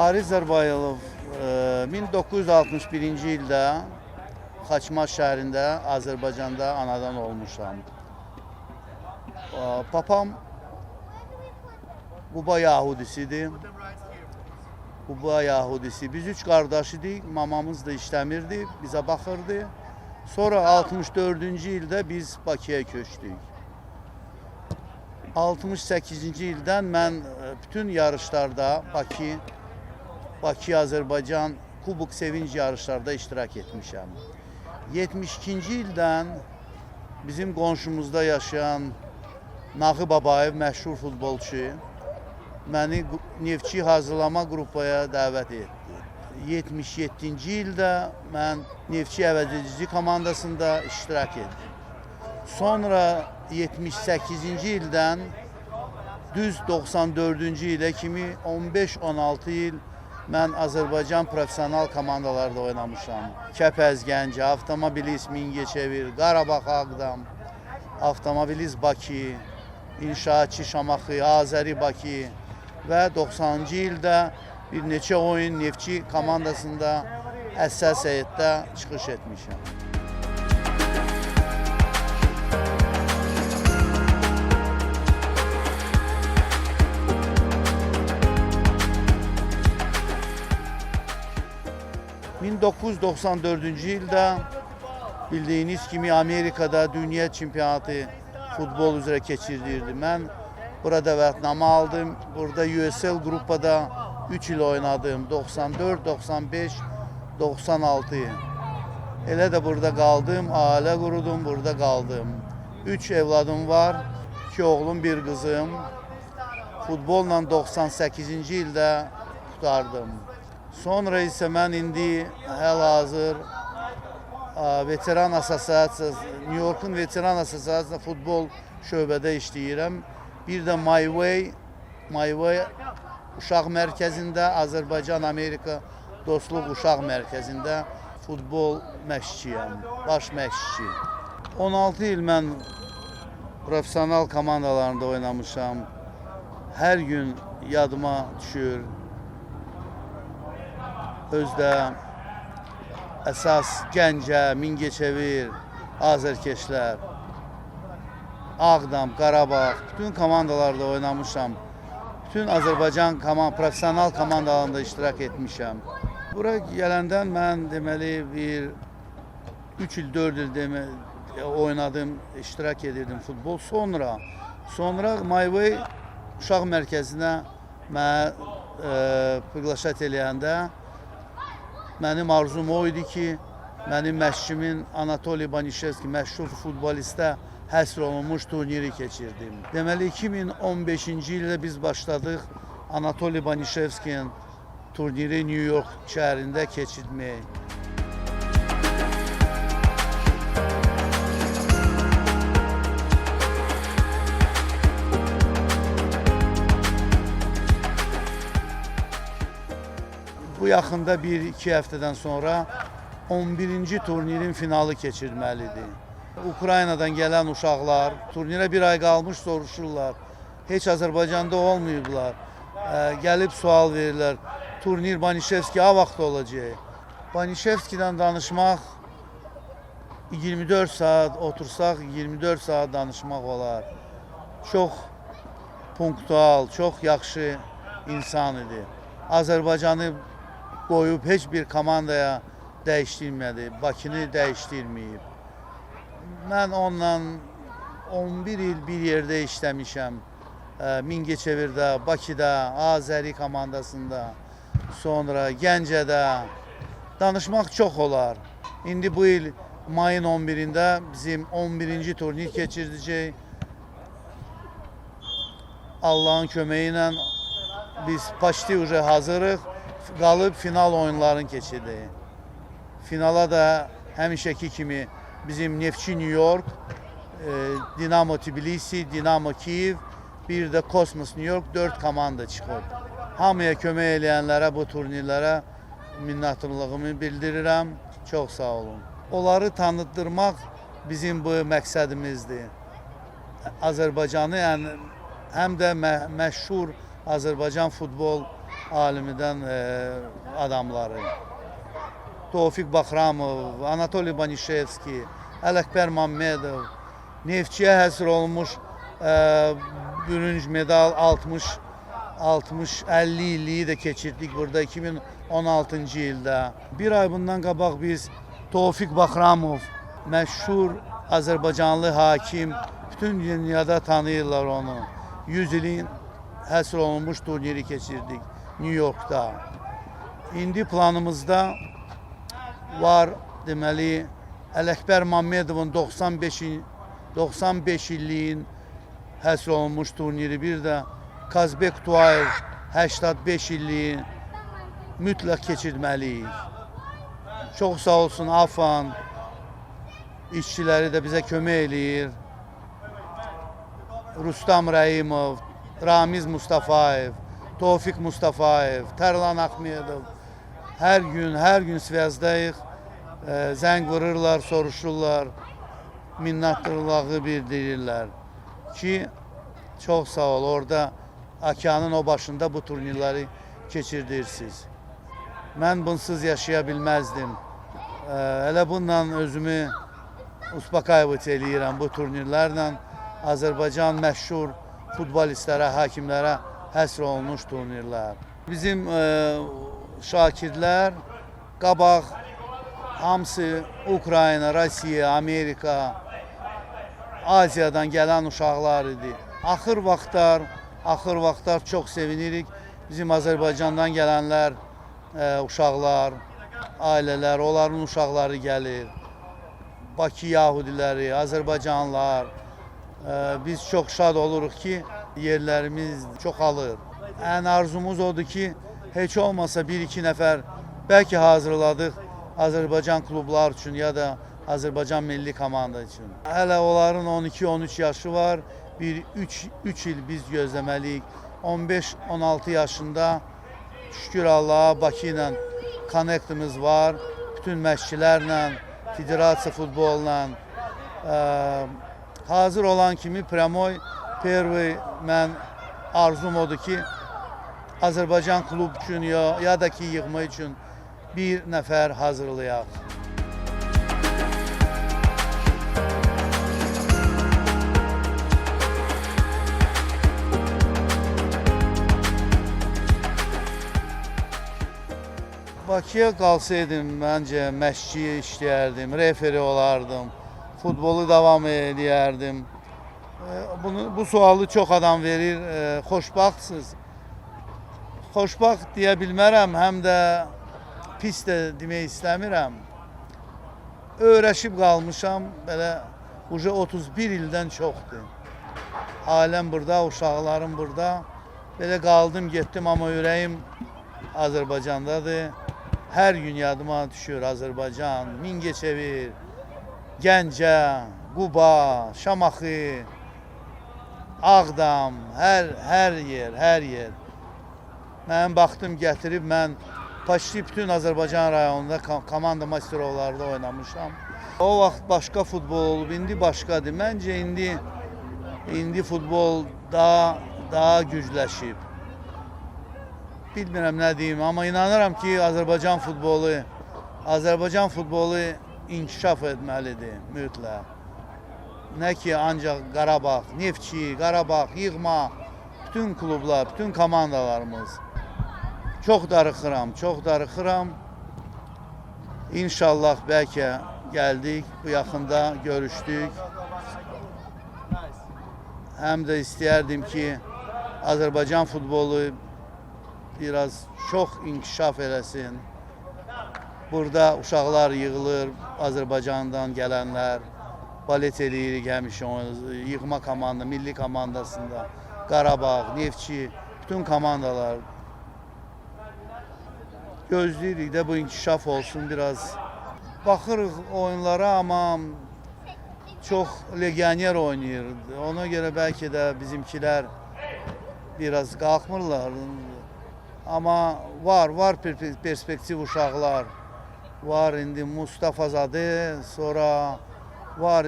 Haris Zarbayılov 1961-ci ildə Xaçmaz şəhərində, Azərbaycanda anadan olmuşam. Papam Quba Yahudisidir. Quba Yahudisi. Biz üç qardaş idik. Mamamız da işləmirdi, bizə baxırdı. Sonra 64-cü ildə biz Bakıya köçdük. 68-ci ildən mən bütün yarışlarda Bakı Azərbaycan Kubok Sevinç yarışlarda iştirak etmişəm. 72-ci ildən bizim qonşumuzda yaşayan Nağı Babayev məşhur futbolçu məni Neftçi hazırlama qrupaya dəvət etdi. 77-ci ildə mən Neftçi əvəzedici komandasında iştirak etdim. Sonra 78-ci ildən düz 94-cü ilə kimi 15-16 il mən Azərbaycan profesional komandalarda oynamışam. Kəpəz Gəncə, Avtomobilist Mingəçevir, Qarabağ Ağdam, Avtomobilist Bakı, İnşaatçı Şamaxı, Azəri Bakı və 90-cı ildə bir neçə oyun Neftçi komandasında əsas heyətdə çıxış etmişəm. ...1994-cü ildə bildiyiniz kimi Amerikada Dünya Çempionatı futbol üzrə keçirilirdi. Mən burada vətnamə aldım. Burada USL qrupada 3 il oynadım. 94, 95, 96. Elə də burada qaldım. Ailə qurudum, burada qaldım. 3 evladım var. 2 oğlum, 1 qızım. Futbolla 98-ci ildə qurtardım. Sonra isə mən indi hal-hazır Veteran Asosiasiyası, New York'un Veteran Asosiasiyasında futbol şöbədə işləyirəm. Bir də My Way uşaq mərkəzində, Azərbaycan-Amerika Dostluq uşaq mərkəzində futbol məşqçiyəm, baş məşqçi. 16 il mən profesional komandalarında oynamışam. Hər gün yadıma düşür. Özdə əsas Gəncə, Mingəçevir, Azərkeşlər, Ağdam, Qarabağ, bütün komandalarda oynamışam. Bütün Azərbaycan profesional komandalarında iştirak etmişəm. Bura gələndən mən deməli bir 3 il, 4 il oynadım, iştirak edirdim futbol. Sonra My Way uşaq mərkəzinə mənə priqlaşat eləyəndə mənim arzum o idi ki, mənim məşqçimin Anatoliy Banişevski məşhur futbolistə həsr olunmuş turniri keçirdim. Deməli 2015-ci ildə biz başladıq Anatoliy Banişevskinin turniri New York şəhərində keçirmək. Bu yaxında 1-2 həftədən sonra 11-ci turnirin finalı keçirməlidir. Ukraynadan gələn uşaqlar turnirə bir ay qalmış soruşurlar. Heç Azərbaycanda olmayıblar. Gəlib sual verirlər. Turnir Banişevski ha vaxt olacaq. Banişevskidən danışmaq 24 saat otursaq 24 saat danışmaq olar. Çox punktual, çox yaxşı insan idi. Azərbaycanı qoyub heç bir komandaya dəyişdirmədi, Bakını dəyişdirməyib. Mən onunla 11 il bir yerdə işləmişəm. Mingəçevirdə, Bakıda, Azəri komandasında, sonra Gəncədə. Danışmaq çox olar. İndi bu il mayın 11-də bizim 11-ci turnir keçirdəcək. Allah'ın köməyi ilə biz paşti hazırıq. Qalıb final oyunlarını keçirdik. Finala da həmişəki kimi bizim Neftçi New York, Dinamo Tbilisi, Dinamo Kiyev, bir də Kosmos New York 4 komanda çıxıb. Hamıya kömək eləyənlərə, bu turnirlərə minnətdarlığımı bildirirəm. Çox sağ olun. Onları tanıtdırmaq bizim bu məqsədimizdir. Azərbaycanı, yəni həm də məşhur Azərbaycan futbol alimidən adamları. Tofiq Baxramov, Anatoliy Banişevski, Ələkbər Məmmədov, Neftçiyə həsr olunmuş bürünc medal 60-50 illiyi də keçirdik burada 2016-cı ildə. Bir ay bundan qabaq biz Tofiq Baxramov, məşhur Azərbaycanlı hakim, bütün dünyada tanıyırlar onu. 100 ilin həsr olunmuş turniri keçirdik New York'da. İndi planımızda var deməli Ələkbər Məmmədovun 95 illiyin həsr olunmuş turniri, bir də Kazbek Tuayev 85 illiyi mütləq keçirməliyik. Çox sağ olsun AFAN işçiləri də bizə kömək eləyir. Rustam Rəhimov, Ramiz Mustafayev, Tofiq Mustafayev, Tərlan Axmedov hər gün sviyazdayıq. Zəng vururlar, soruşurlar, minnətdarlığı bildirirlər ki, çox sağ ol, orada okeanın o başında bu turnirləri keçirdirsiniz. Mən bunsuz yaşaya bilməzdim. Elə bununla özümü uspokayivət eləyirəm bu turnirlərlə. Azərbaycan məşhur futbolistlərə, hakimlərə həsr olunmuş turnirlər. Bizim şagirdlər qabaq hamısı Ukrayna, Rusiya, Amerika, Aziyadan gələn uşaqlar idi. Axır vaxtlar çox sevinirik. Bizim Azərbaycandan gələnlər, uşaqlar, ailələr, onların uşaqları gəlir. Bakı yahudiləri, Azərbaycanlılar. Biz çox şad oluruq ki, yerlərimiz çoxalır. Ən arzumuz odur ki, heç olmasa bir-iki nəfər bəlkə hazırladıq Azərbaycan klublar üçün ya da Azərbaycan milli komanda üçün. Hələ onların 12-13 yaşı var. Bir 3 il biz gözləməliyik. 15-16 yaşında şükür Allaha Bakı ilə konnektimiz var. Bütün məşqçilərlə, federasiya futbolla. Hazır olan kimi Premoy, Pervoy, mən arzum odur ki, Azərbaycan klub üçün ya da ki yığma üçün bir nəfər hazırlayaq. Bakıya qalsaydım, məncə məşqçi işləyərdim, referi olardım, futbolu davam edərdim. Bu sualı çox adam verir, xoşbaxtsınız. Xoşbaxt deyə bilmərəm, həm də pis də demək istəmirəm. Öyrəşib qalmışam, belə 31 ildən çoxdur. Ailəm burada, uşaqlarım burada. Belə qaldım, getdim, amma ürəyim Azərbaycandadır. Hər gün yadıma düşür Azərbaycan, Mingəçevir, Gəncə, Quba, Şamaxı, Ağdam, hər yer. Mən baxdım, gətirib, mən Paşli bütün Azərbaycan rayonunda komanda masterovlarda oynamışam. O vaxt başqa futbol olub, indi başqadır. Məncə indi futbol daha gücləşib. Bilmirəm nə deyim, amma inanıram ki, Azərbaycan futbolu inkişaf etməlidir mütləq. Nə ki, ancaq Qarabağ, Neftçi, Qarabağ, Yığma, bütün klublar, bütün komandalarımız. Çox darıxıram. İnşallah bəlkə gəldik, bu yaxında görüşdük. Həm də istəyərdim ki, Azərbaycan futbolu biraz çox inkişaf eləsin. Burada uşaqlar yığılır, Azərbaycandan gələnlər, balet eləyirik həmişə, yığma komanda, milli komandasında, Qarabağ, Neftçi, bütün komandalar. Gözləyirik də bu inkişaf olsun biraz. Baxırıq oyunlara, amma çox legioner oynayır. Ona görə bəlkə də bizimkilər biraz qalxmırlar. Amma var perspektiv uşaqlar. Var indi Mustafazadə, sonra var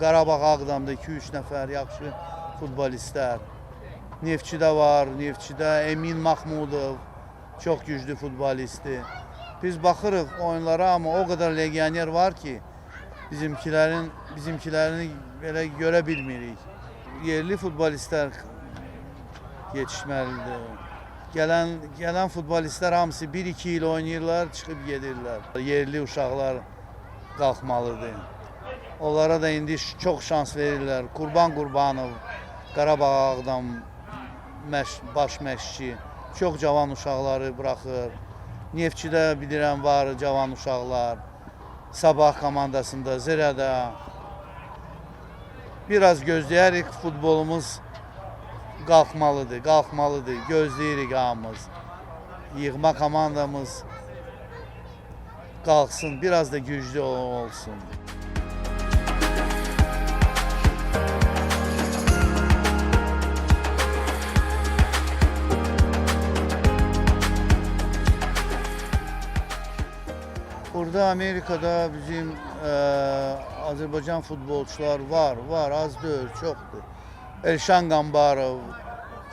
Qarabağ Ağdamda 2-3 nəfər yaxşı futbolistlər. Neftçidə var, Neftçidə Emin Mahmudov çox güclü futbolistdir. Biz baxırıq oyunlara, amma o qədər legioner var ki, bizimkilərini belə görə bilmirik. Yerli futbolistlər yetişməlidir. Gələn futbolistlər hamısı 1-2 il oynayırlar, çıxıb gedirlər. Yerli uşaqlar qalxmalıdır. Onlara da indi çox şans verirlər. Qurban Qurbanov, Qarabağ Ağdam baş məşqçi, çox cavan uşaqları buraxır. Neftçidə bilirəm var cavan uşaqlar. Sabah komandasında, Zirədə. Biraz gözləyərik, futbolumuz qalxmalıdır, gözləyirik hamımız. Yığma komandamız qalxsın, biraz da güclü olsun. Burada Amerika'da bizim Azərbaycan futbolçular var, az deyil, çoxdur. Elşan Qambarov,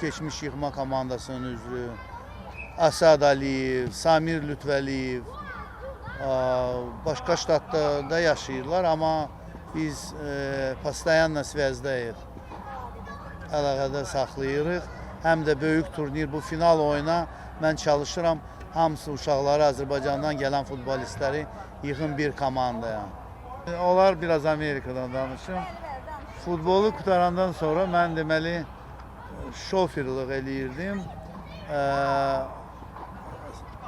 keçmiş yığma komandasının üzvü, Asad Aliyev, Samir Lütfəliyev, başqa ştatda yaşayırlar, amma biz postoyanla svəzdəyik, əlaqədə saxlayırıq. Həm də böyük turnir, bu final oyuna mən çalışıram. Hamısı uşaqları, Azərbaycandan gələn futbolistləri yığın bir komandaya. Onlar biraz Amerikadan danışım. Futbolu qutarandan sonra mən deməli şoferlik eləyirdim.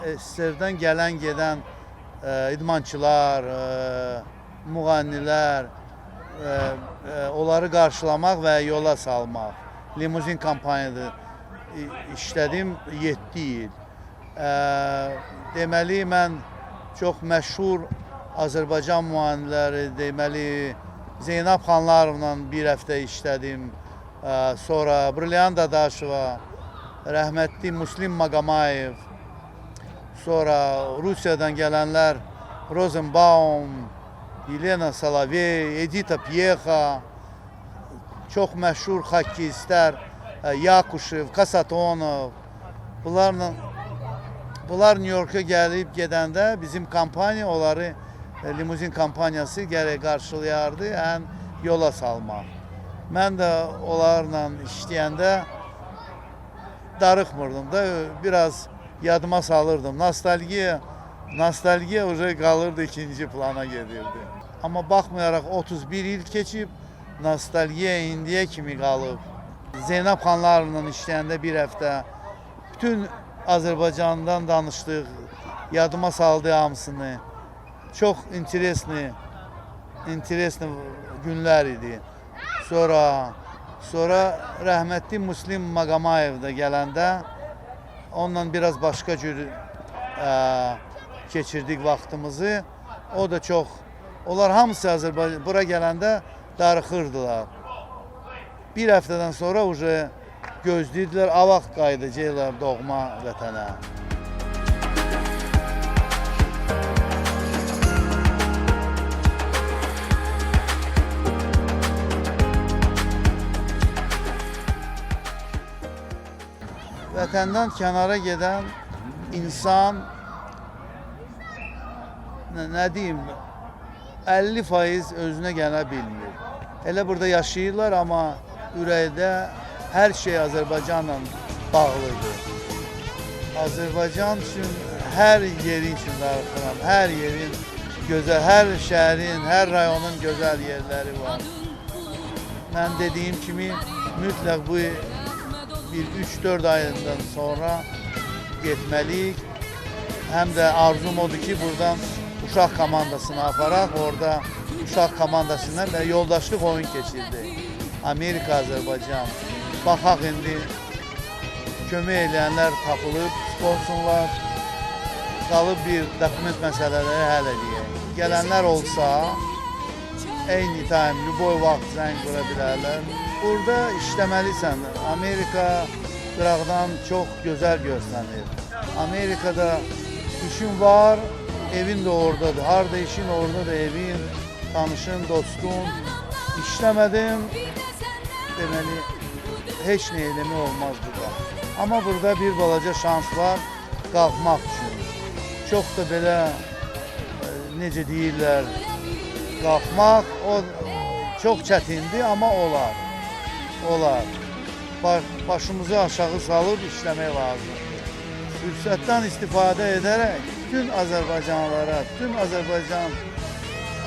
SSR-dən gedən idmançılar, müğənnilər, onları qarşılamaq və yola salmaq. Limuzin kampaniyada işlədim 7 il. Deməli, mən çox məşhur Azərbaycan müğənniləri, deməli, Zeynəb Xanlarovla bir həftə işlədim. Sonra Brilliant Dadaşova, rəhmətli Muslim Maqamayev, sonra Rusiyadan gələnlər Rosenbaum, Yelena Salavey, Edita Piyexa, çox məşhur xokkeyistlər, Yakuşev, Kasatonov. Bunlar New York'a gəlib gedəndə bizim kampaniya onları, limuzin kampaniyası gərək qarşılayardı, yola salmaq. Mən də onlarla işləyəndə darıxmırdım da, biraz yadıma salırdım. Nostalgiya уже qalırdı, ikinci plana gedirdi. Amma baxmayaraq 31 il keçib, nostalgiya indiyə kimi qalıb. Zeynəb Xanlarla işləyəndə bir həftə bütün Azərbaycandan danışdıq, yadıma saldı hamısını. Çox interesli günlər idi. Sonra rəhmətli Muslim Maqamayev da gələndə onunla biraz başqa cür keçirdik vaxtımızı. O da çox, onlar hamısı Azərbaycan bura gələndə darıxırdılar. Bir həftədən sonra gözləyirdilər, avaq qayıdacaqlar doğma vətənə. Vətəndən kənara gedən insan, nə deyim, 50% özünə gələ bilmir. Elə burada yaşayırlar, amma ürəkdə hər şey Azərbaycanla bağlıdır. Azərbaycan üçün hər yerin üçün darıxıram. Hər yerin gözəl, hər şəhərin, hər rayonun gözəl yerləri var. Mən dediyim kimi mütləq bu bir 3-4 ayından sonra getməliyik. Həm də arzum odur ki, buradan uşaq komandasını aparaq, orada uşaq komandasından da yoldaşlıq oyun keçirdi. Amerika, Azərbaycan. Baxaq indi kömək eləyənlər tapılıb, sponsorlar qalıb bir dokument məsələləri həll edəyək. Gələnlər olsa, eyni time, lüboy vaxt zəng vura bilərlər. Burada işləməlisən. Amerika qıraqdan çox gözəl görsənir. Amerikada işin var, evin də oradadır. Harada işin, orada da evin, tanışın, dostun. İşləmədim, deməli, heç nə eləmək olmaz burada. Amma burada bir balaca şans var qalxmaq üçün. Çox da belə necə deyirlər, qalxmaq o çox çətindir, amma olar. Olar. Başımızı aşağı salıb işləmək lazımdır. Fürsətdən istifadə edərək bütün Azərbaycanlılara, bütün Azərbaycan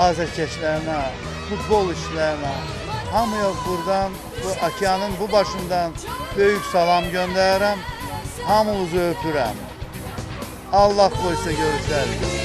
azərkeşlərinə, futbol işlərinə, hamıya buradan, bu okeanın bu başından böyük salam göndərirəm. Hamınızı öpürəm. Allah qoysa görüşərik.